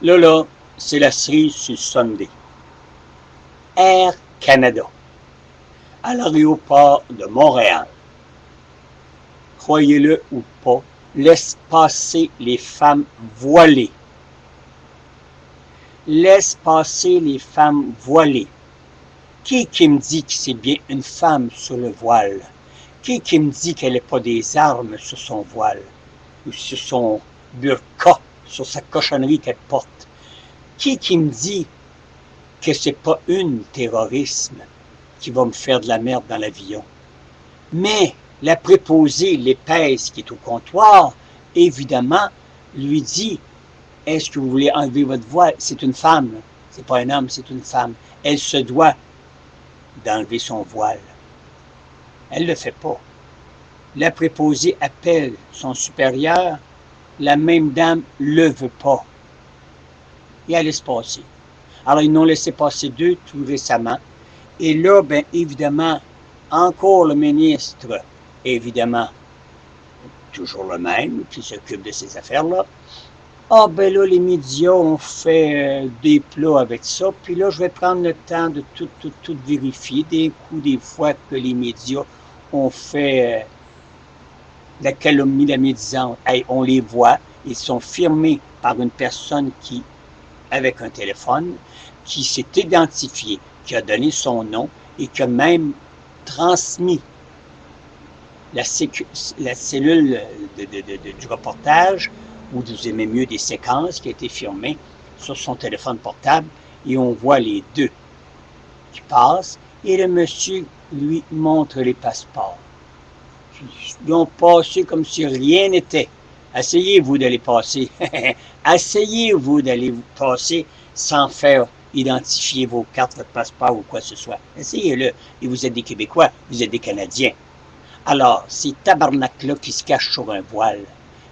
Là, c'est la cerise sur le Sunday. Air Canada, à l'aéroport de Montréal, croyez-le ou pas, laisse passer les femmes voilées. Laisse passer les femmes voilées. Qui me dit que c'est bien une femme sur le voile? Qui me dit qu'elle n'a pas des armes sur son voile? Ou sur son burqa, sur sa cochonnerie qu'elle porte? Qui me dit que c'est pas une terrorisme qui va me faire de la merde dans l'avion? Mais la préposée, l'épaisse qui est au comptoir, évidemment, lui dit, est-ce que vous voulez enlever votre voile? C'est une femme, c'est pas un homme, c'est une femme. Elle se doit d'enlever son voile. Elle ne le fait pas. La préposée appelle son supérieur, la même dame ne le veut pas. Et elle laisse passer. Alors, ils n'ont laissé passer deux tout récemment. Et là, bien évidemment, encore le ministre, évidemment, toujours le même, qui s'occupe de ces affaires-là. Ah, ben là, les médias ont fait des plats avec ça, puis là, je vais prendre le temps de tout vérifier. Des coups, des fois, que les médias ont fait la calomnie, la médisance. Hey, on les voit, ils sont firmés par une personne qui, avec un téléphone, qui s'est identifié, qui a donné son nom et qui a même transmis la cellule du reportage, ou vous aimez mieux des séquences qui a été filmées sur son téléphone portable, et on voit les deux qui passent, et le monsieur lui montre les passeports. Ils ont passé comme si rien n'était. Asseyez-vous d'aller passer. Asseyez-vous d'aller passer sans faire identifier vos cartes, votre passeport ou quoi que ce soit. Essayez-le. Et vous êtes des Québécois, vous êtes des Canadiens. Alors, ces tabarnak-là qui se cachent sur un voile,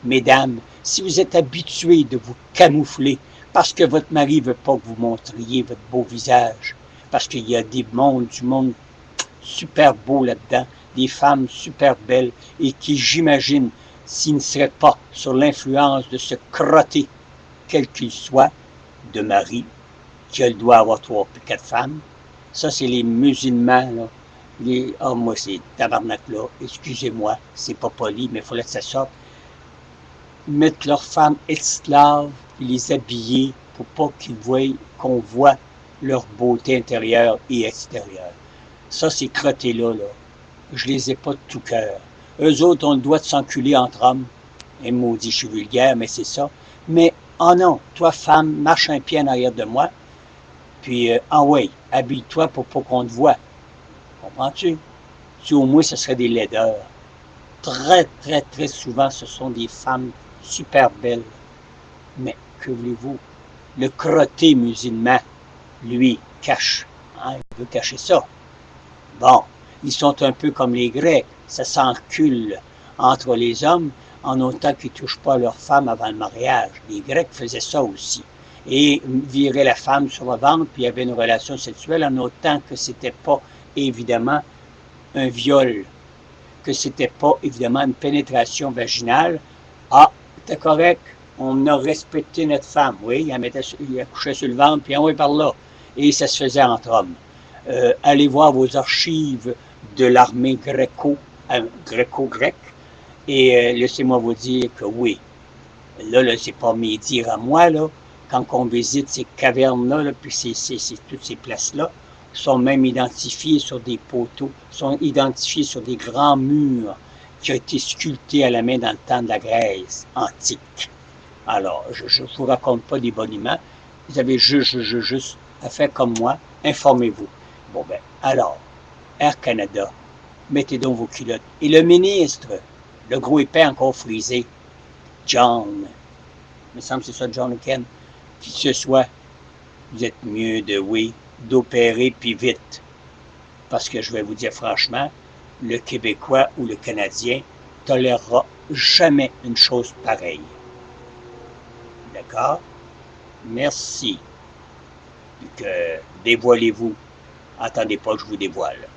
mesdames, si vous êtes habitués de vous camoufler parce que votre mari ne veut pas que vous montriez votre beau visage, parce qu'il y a du monde super beau là-dedans, des femmes super belles et qui, j'imagine, s'ils ne seraient pas sur l'influence de ce crotté, quel qu'il soit, de mari, qui doit avoir 3 ou 4 femmes, ça c'est les musulmans, là. Moi c'est tabarnak-là, excusez-moi, c'est pas poli, mais il fallait que ça sorte. Mettre leurs femmes esclaves et les habiller pour pas qu'ils voient, qu'on voit leur beauté intérieure et extérieure. Ça, ces crottés-là, je les ai pas de tout cœur. Eux autres ont le droit de s'enculer entre hommes. Et maudit, je suis vulgaire, mais c'est ça. Mais, oh non, toi, femme, marche un pied en arrière de moi, puis, ouais, habille-toi pour pas qu'on te voie. Comprends-tu? Si au moins, ce serait des laideurs. Très, très, très souvent, ce sont des femmes super belles. Mais, que voulez-vous? Le crotté musulman, lui, cache. Hein, il veut cacher ça. Bon, ils sont un peu comme les Grecs. Ça s'encule entre les hommes en autant qu'ils ne touchent pas leurs femmes avant le mariage. Les Grecs faisaient ça aussi. Et viraient la femme sur le ventre, puis avaient une relation sexuelle en autant que c'était pas, évidemment, un viol, que c'était pas, évidemment, une pénétration vaginale. Ah, c'était correct, on a respecté notre femme, oui, il accouchait sur le ventre, puis oui, par là. Et ça se faisait entre hommes. Allez voir vos archives de l'armée gréco-grecque, et laissez-moi vous dire que oui, là c'est pas mes dires à moi, là, quand on visite ces cavernes-là, puis toutes ces places-là, sont même identifiées sur des poteaux, sont identifiées sur des grands murs qui ont été sculptés à la main dans le temps de la Grèce antique. Alors, je ne vous raconte pas des boniments, vous avez juste à faire comme moi, informez-vous. Bon ben, alors, Air Canada, mettez donc vos culottes. Et le ministre, le gros épais encore frisé, John, il me semble que c'est ça, John Ken, qui ce soit, vous êtes mieux d'opérer puis vite. Parce que je vais vous dire franchement, le Québécois ou le Canadien tolérera jamais une chose pareille. D'accord? Merci. Donc, dévoilez-vous. Attendez pas que je vous dévoile.